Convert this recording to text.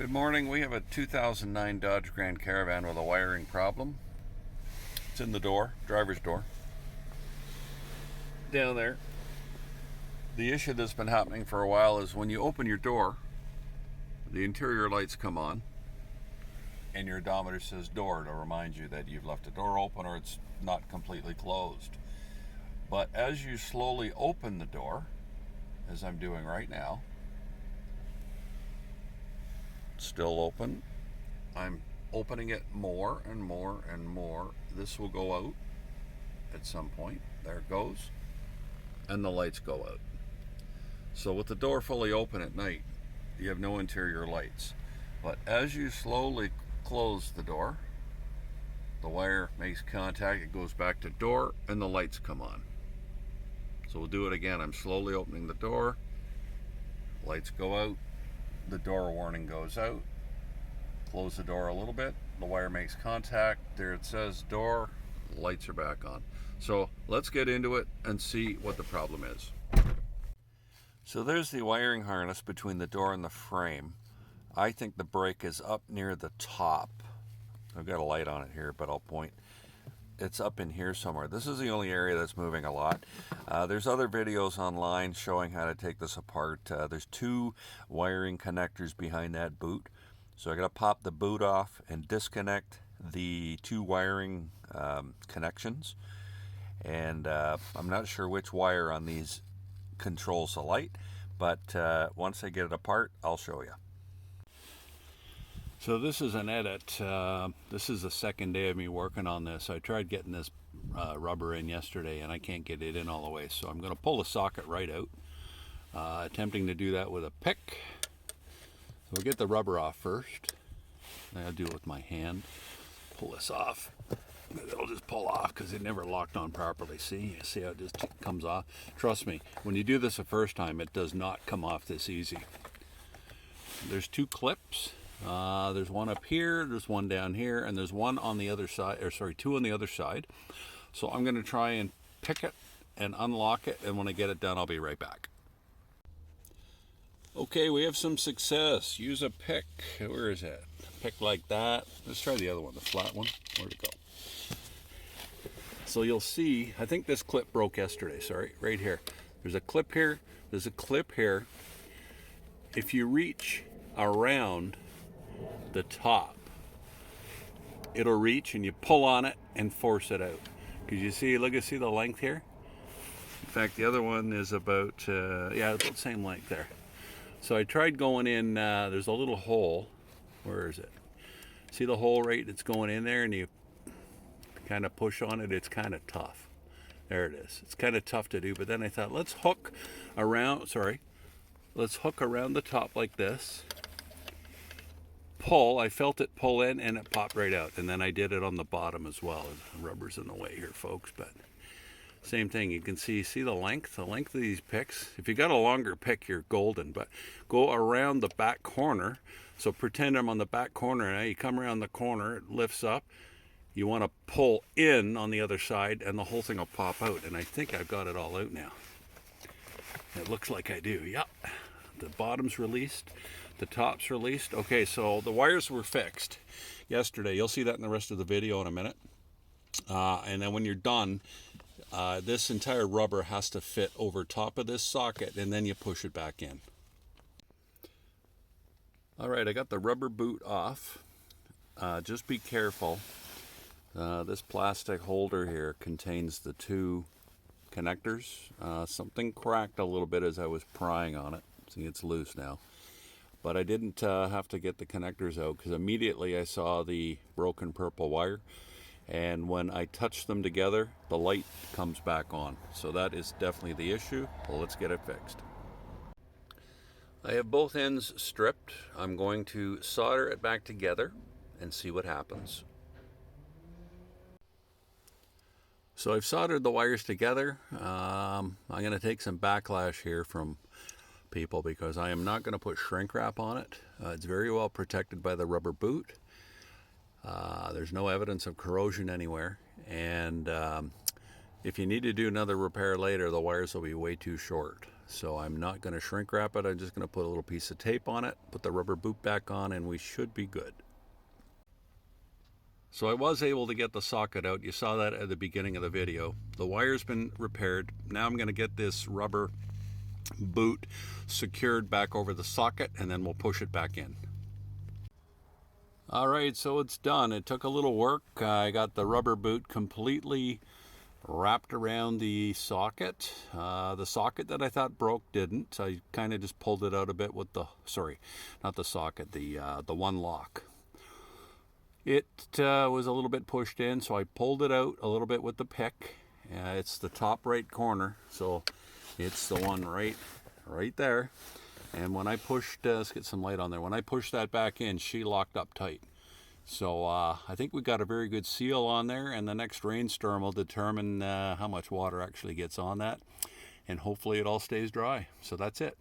Good morning. We have a 2009 Dodge Grand Caravan with a wiring problem. It's in the door, driver's door. Down there. The issue that's been happening for a while is when you open your door, the interior lights come on and your odometer says door to remind you that you've left the door open or it's not completely closed. But as you slowly open the door, as I'm doing right now, still open. I'm opening it more and more and more. This will go out at some point. There it goes. And the lights go out. So with the door fully open at night, you have no interior lights. But as you slowly close the door, the wire makes contact, it goes back to door, and the lights come on. So we'll do it again. I'm slowly opening the door, lights go out, the door warning goes out, close the door a little bit, the wire makes contact, there it says door, lights are back on. So let's get into it and see what the problem is. So there's the wiring harness between the door and the frame. I think the brake is up near the top. I've got a light on it here, but I'll point. It's up in here somewhere. This is the only area that's moving a lot. There's other videos online showing how to take this apart. There's two wiring connectors behind that boot. So I got to pop the boot off and disconnect the two wiring connections. And I'm not sure which wire on these controls the light, but once I get it apart, I'll show you. So this is an edit. This is the second day of me working on this. I tried getting this rubber in yesterday and I can't get it in all the way. So I'm going to pull the socket right out. Attempting to do that with a pick. So we'll get the rubber off first. I'll do it with my hand. Pull this off. It'll just pull off because it never locked on properly. See how it just comes off? Trust me, when you do this the first time, it does not come off this easy. There's two clips. There's one up here, there's one down here, and there's one on the other side, or sorry, two on the other side. So I'm going to try and pick it and unlock it, and when I get it done, I'll be right back. Okay, we have some success. Use a pick. Where is it? Pick like that. Let's try the other one, the flat one. Where'd it go? So you'll see, I think this clip broke yesterday, sorry, right here. There's a clip here, there's a clip here. If you reach around the top, it'll reach and you pull on it and force it out. Because you see, see the length here? In fact, the other one is about, yeah, it's the same length there. So I tried going in, there's a little hole. Where is it? See the hole right that's going in there, and you kind of push on it, it's kind of tough. There it is. It's kind of tough to do, but then I thought, let's hook around the top like this. Pull, I felt it pull in and it popped right out, and then I did it on the bottom as well. The rubber's in the way here, folks, but same thing. You can see the length of these picks. If you got a longer pick, you're golden, but go around the back corner. So pretend I'm on the back corner now. You come around the corner, it lifts up. You want to pull in on the other side and the whole thing will pop out, and I think I've got it all out now. It looks like I do. Yep. The bottom's released. The top's released. Okay, so the wires were fixed yesterday. You'll see that in the rest of the video in a minute. And then when you're done, this entire rubber has to fit over top of this socket, and then you push it back in. All right, I got the rubber boot off. Just be careful. This plastic holder here contains the two connectors. Something cracked a little bit as I was prying on it. See, it's loose now. But I didn't have to get the connectors out because immediately I saw the broken purple wire. And when I touch them together, the light comes back on. So that is definitely the issue. Well, let's get it fixed. I have both ends stripped. I'm going to solder it back together and see what happens. So I've soldered the wires together. I'm going to take some backlash here from people because I am not going to put shrink wrap on it. It's very well protected by the rubber boot. There's no evidence of corrosion anywhere, and if you need to do another repair later, the wires will be way too short. So I'm not going to shrink wrap it. I'm just going to put a little piece of tape on it, put the rubber boot back on, and we should be good. So I was able to get the socket out. You saw that at the beginning of the video. The wire's been repaired. Now I'm going to get this rubber boot secured back over the socket, and then we'll push it back in. All right, so it's done. It took a little work. I got the rubber boot completely wrapped around the socket. The socket that I thought broke didn't. I kind of just pulled it out a bit with the, sorry, not the socket, the one lock. It was a little bit pushed in, so I pulled it out a little bit with the pick. It's the top right corner, so it's the one right there. And when I pushed, let's get some light on there. When I pushed that back in, she locked up tight. So I think we got a very good seal on there, and the next rainstorm will determine how much water actually gets on that. And hopefully it all stays dry. So that's it.